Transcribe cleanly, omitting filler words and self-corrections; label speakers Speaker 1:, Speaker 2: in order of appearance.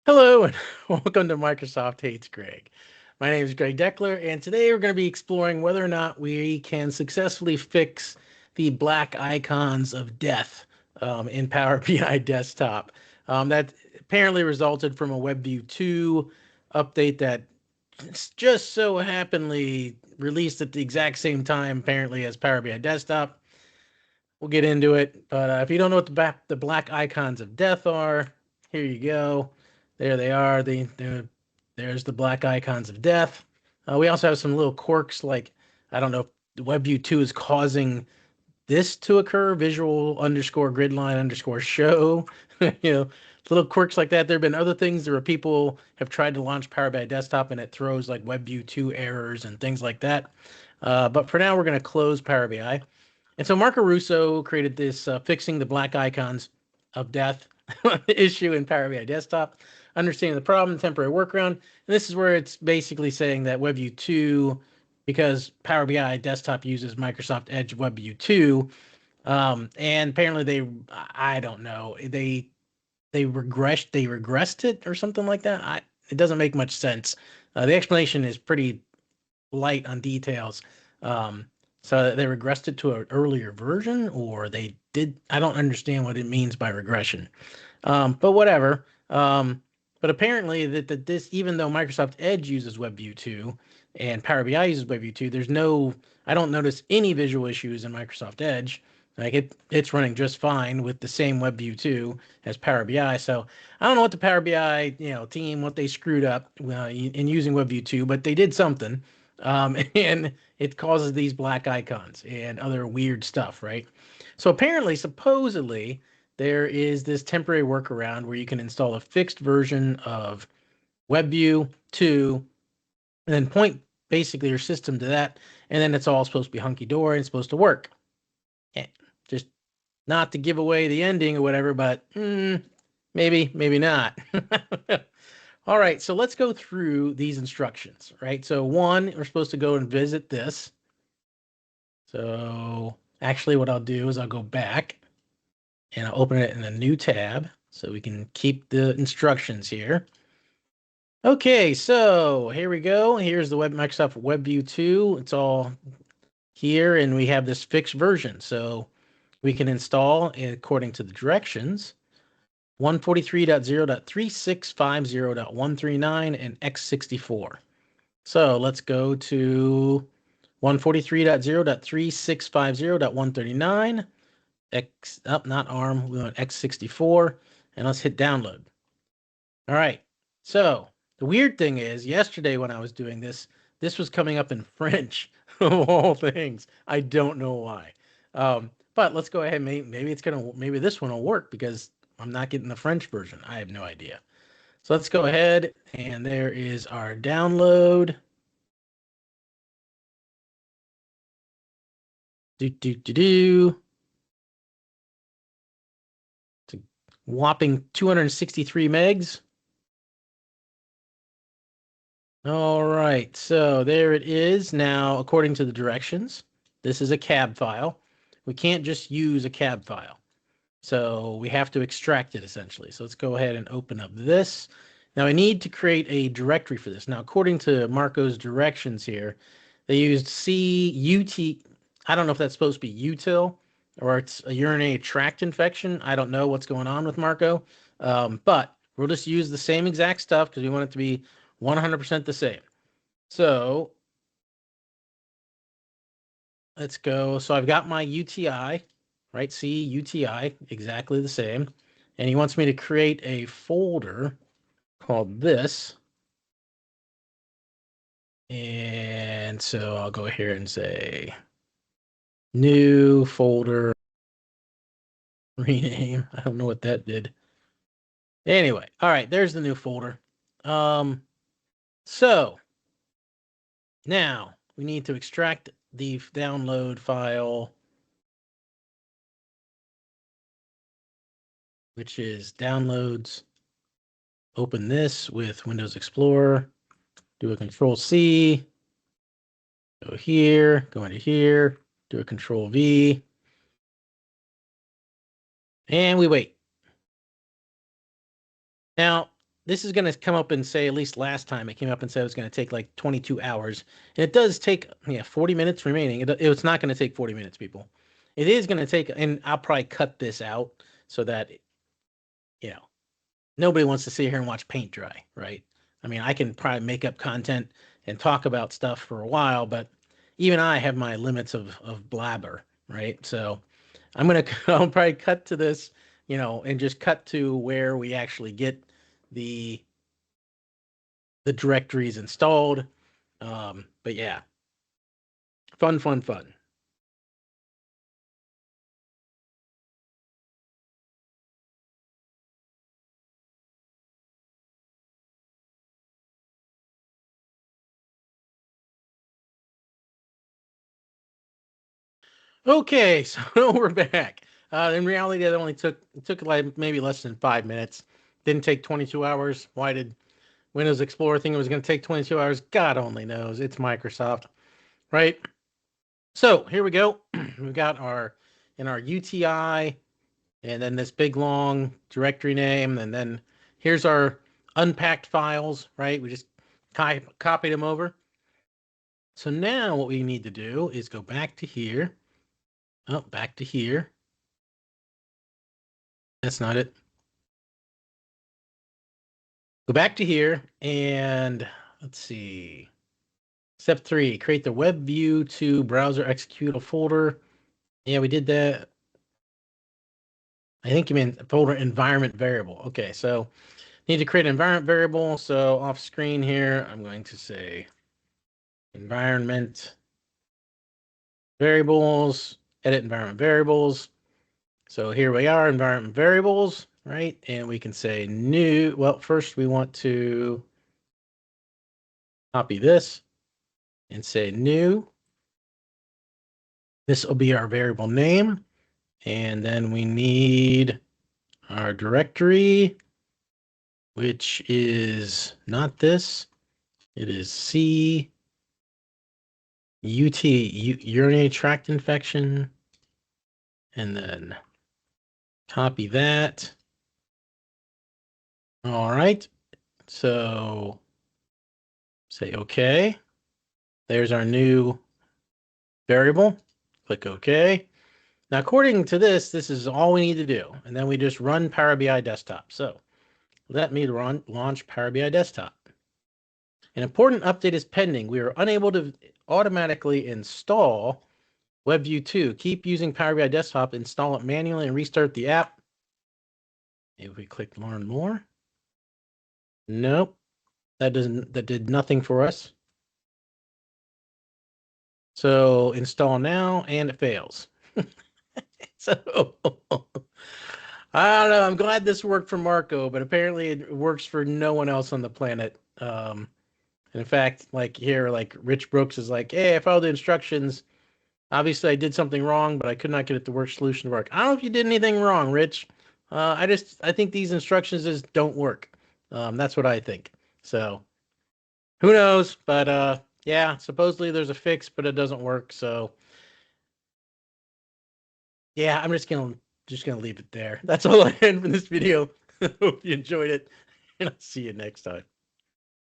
Speaker 1: Hello and welcome to Microsoft Hates Greg. My name is Greg Deckler, and today we're going to be exploring whether or not we can successfully fix the black icons of death in Power BI Desktop. That apparently resulted from a WebView 2 update that just so happenly released at the exact same time, apparently, as Power BI Desktop. We'll get into it, but if you don't know what the black icons of death are, here you go. There they are. There's the black icons of death. We also have some little quirks like, I don't know if the WebView 2 is causing this to occur, visual underscore gridline underscore show. Little quirks like that. There have been other things where people have tried to launch Power BI Desktop and it throws like WebView 2 errors and things like that. But for now, we're going to close Power BI. And so Marco Russo created this fixing the black icons of death issue in Power BI Desktop, understanding the problem, temporary workaround. And this is where it's basically saying that WebView 2, because Power BI Desktop uses Microsoft Edge WebView 2, and apparently I don't know, they regressed it or something like that. It doesn't make much sense. The explanation is pretty light on details. So they regressed it to an earlier version, or they did. I don't understand what it means by regression. But whatever. But apparently this, even though Microsoft Edge uses WebView 2 and Power BI uses WebView 2, I don't notice any visual issues in Microsoft Edge. Like it's running just fine with the same WebView 2 as Power BI. So I don't know what the Power BI team what they screwed up in using WebView 2, but they did something, and it causes these black icons and other weird stuff, right? So apparently, supposedly, there is this temporary workaround where you can install a fixed version of WebView 2 and then point basically your system to that, and then it's all supposed to be hunky-dory and supposed to work. Just not to give away the ending or whatever, but maybe not. All right, so let's go through these instructions, right? So one, we're supposed to go and visit this. So actually what I'll do is I'll go back and I'll open it in a new tab so we can keep the instructions here. Okay, so here we go. Here's the Microsoft WebView 2. It's all here, and we have this fixed version. So we can install, according to the directions, 143.0.3650.139 and x64. So let's go to 143.0.3650.139, not ARM, we want x64, and let's hit download. All right, so the weird thing is, yesterday when I was doing this, this was coming up in French, of all things. I don't know why. But let's go ahead, maybe this one will work because I'm not getting the French version. I have no idea. So let's go ahead, and there is our download. It's a whopping 263 megs. All right, so there it is. Now, according to the directions, this is a cab file. We can't just use a cab file. So we have to extract it essentially. So let's go ahead and open up this. Now I need to create a directory for this. Now, according to Marco's directions here, they used CUT. I don't know if that's supposed to be util or it's a urinary tract infection. I don't know what's going on with Marco. But we'll just use the same exact stuff because we want it to be 100% the same. So let's go. So I've got my UTI, right? C UTI, exactly the same. And he wants me to create a folder called this. And so I'll go here and say new folder rename. I don't know what that did. Anyway, all right, there's the new folder. So now we need to extract the download file, which is downloads. Open this with Windows Explorer, do a Control C, go here, go into here, do a Control V, and we wait. Now, this is going to come up and say, at least last time it came up and said it was going to take like 22 hours. And it does take, 40 minutes remaining. It's not going to take 40 minutes, people. It is going to take, and I'll probably cut this out so that, you know, nobody wants to sit here and watch paint dry, right? I mean, I can probably make up content and talk about stuff for a while, but even I have my limits of blabber, right? So I'll probably cut to this, and just cut to where we actually get the the directories installed. But yeah, fun, fun, fun. Okay, so we're back. In reality, that only took like maybe less than 5 minutes. Didn't take 22 hours. Why did Windows Explorer think it was going to take 22 hours? God only knows. It's Microsoft, right? So here we go. We've got our in our UTI, and then this big long directory name, and then here's our unpacked files, right? We just copied them over. So now what we need to do is go back to here. Oh, back to here. That's not it. Go back to here and let's see. Step 3, create the web view to browser execute a folder. Yeah, we did that. I think you mean folder environment variable. Okay, so need to create an environment variable. So off screen here, I'm going to say environment variables, edit environment variables. So here we are, environment variables, right? And we can say new. Well, first we want to copy this and say new. This will be our variable name. And then we need our directory, which is not this. It is C UT, urinary tract infection. And then copy that. All right. So say OK. There's our new variable. Click OK. Now, according to this is all we need to do. And then we just run Power BI Desktop. So let me launch Power BI Desktop. An important update is pending. We are unable to automatically install WebView 2. Keep using Power BI Desktop, install it manually, and restart the app. If we click Learn More, nope, that did nothing for us. So install now, and it fails. So I don't know. I'm glad this worked for Marco, but apparently it works for no one else on the planet. And in fact, like here, like Rich Brooks is like, "Hey, I followed the instructions. Obviously, I did something wrong, but I could not get it to work. Solution to work. I don't know if you did anything wrong, Rich. I think these instructions just don't work. That's what I think. So who knows? But yeah, supposedly there's a fix, but it doesn't work. So yeah, I'm just gonna leave it there. That's all I had for this video. Hope you enjoyed it, and I'll see you next time.